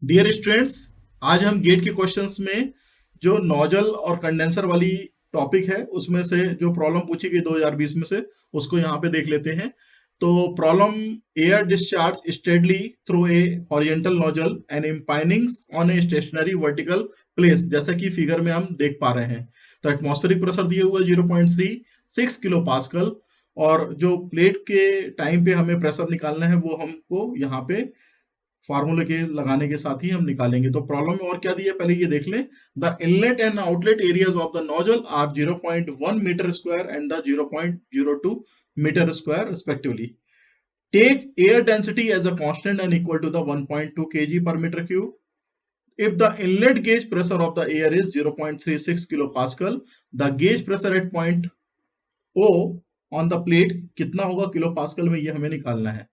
Dear students, आज हम gate के क्वेश्चंस में जो नोजल और कंडेंसर वाली टॉपिक है उसमें से जो प्रॉब्लम पूछी गई 2020 में से उसको यहाँ पे देख लेते हैं। तो problem, air discharged steadily through a horizontal nozzle and impinging on a stationary vertical plate, जैसा कि फिगर में हम देख पा रहे हैं। तो एटमॉस्फेरिक प्रेशर दिया हुआ है 0.36 किलो पास्कल, और जो प्लेट के टाइम पे हमें प्रेशर निकालना है वो हमको यहाँ पे फार्मूले के लगाने के साथ ही हम निकालेंगे। तो प्रॉब्लम में और क्या दिया है पहले ये देख लें। The inlet and outlet areas of the nozzle are 0.1 metre square and the 0.02 metre square respectively. Take air density as a constant and equal to the 1.2 kg per meter cube. If the inlet gauge pressure of the air is 0.36 kilopascal, the gauge pressure at point O on the plate कितना होगा kilo pascal में, ये हमें निकालना है।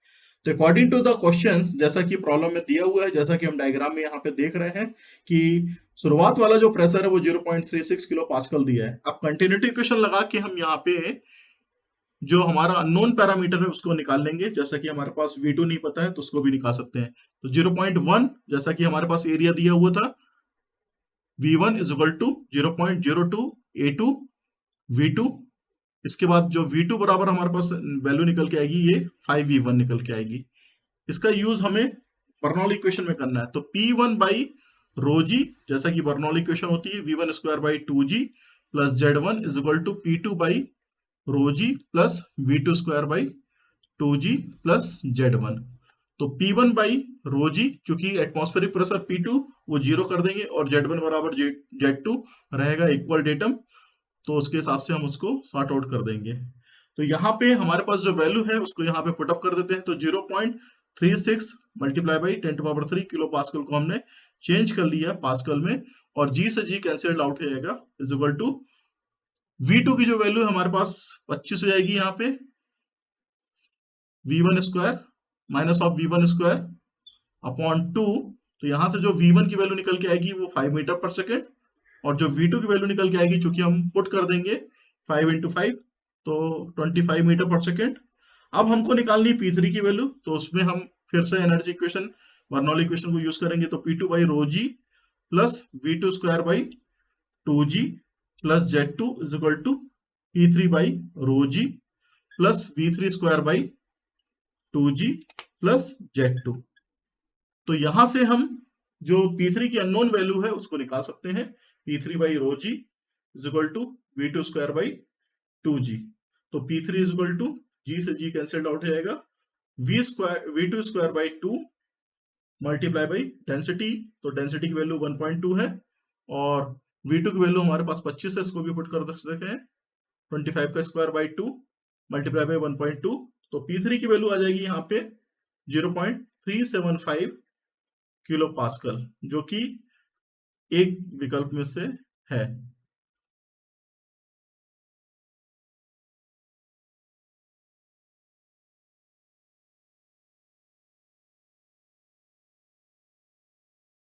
तो according to the questions, जैसा कि प्रॉब्लम में दिया हुआ है, जैसा कि हम डायग्राम में यहाँ पे देख रहे हैं कि शुरुआत वाला जो प्रेशर है वो 0.36 किलो पास्कल दिया है। अब कंटिन्यूटी इक्वेशन लगा के हम यहाँ पे जो हमारा अननोन पैरामीटर है उसको निकाल लेंगे। जैसा कि हमारे पास V2 नहीं पता है तो उसको भी निकाल सकते हैं। तो 0.1, जैसा कि हमारे पास एरिया दिया हुआ था, V1 is equal to 0.02 A2 V2। इसके बाद जो V2 बराबर हमारे पास वैल्यू निकल के आएगी, ये 5V1 निकल के आएगी। इसका यूज हमें बर्नौली इक्वेशन में करना है। तो P1 बाई रो जी, जैसा कि बर्नौली इक्वेशन होती है, V1 square by 2G plus Z1 is equal to P2 by rho g plus V2 square by 2G plus Z1। तो P1 बाई रो जी, चूंकि एटमॉस्फेरिक प्रेशर P2 वो zero कर देंगे और Z1 बराबर Z2 रहेगा इक्वल डेटम, तो उसके हिसाब से हम उसको सॉर्ट आउट कर देंगे। तो यहाँ पे हमारे पास जो वैल्यू है उसको यहाँ पे पुटअप कर देते हैं। तो 0.36 मल्टीप्लाई बाई 10⁻³ किलो पास्कल को हमने चेंज कर लिया पास्कल में, और जी से जी कैंसिल आउट हो जाएगा, इज इक्वल टू V2 की जो वैल्यू है हमारे पास 25 हो जाएगी यहाँ पे, V1 square minus of V1 square upon 2। तो यहाँ से जो V1 की वैल्यू निकल के आएगी वो 5 मीटर पर सेकेंड, और जो V2 की वैल्यू निकल के आएगी, चूंकि हम पुट कर देंगे 5 इंटू 5 तो 25 मीटर पर सेकेंड। अब हमको निकालनी P3 की वैल्यू, तो उसमें हम फिर से एनर्जी इक्वेशन, बर्नौली इक्वेशन को यूज करेंगे। तो P2 by rho g plus V2 square by 2G plus Z2 is equal to P3 by rho g plus V3 square by 2G plus Z2। तो यहां से हम जो P3 की unknown value है उसको निकाल सकते हैं। P3 by rho g is equal to V2 square by 2G। तो P3 is equal to G से G कैंसिल आउट हो जाएगा, V2 square by 2 multiply by density. तो डेंसिटी की वैल्यू 1.2 है और V2 की वैल्यू हमारे पास 25 है, इसको भी पुट कर सकते हैं। 25 का स्क्वायर बाई 2 मल्टीप्लाई बाई 1.2। तो P3 की वैल्यू आ जाएगी यहाँ पे 0.375 किलो पास्कल, जो कि एक विकल्प में से है।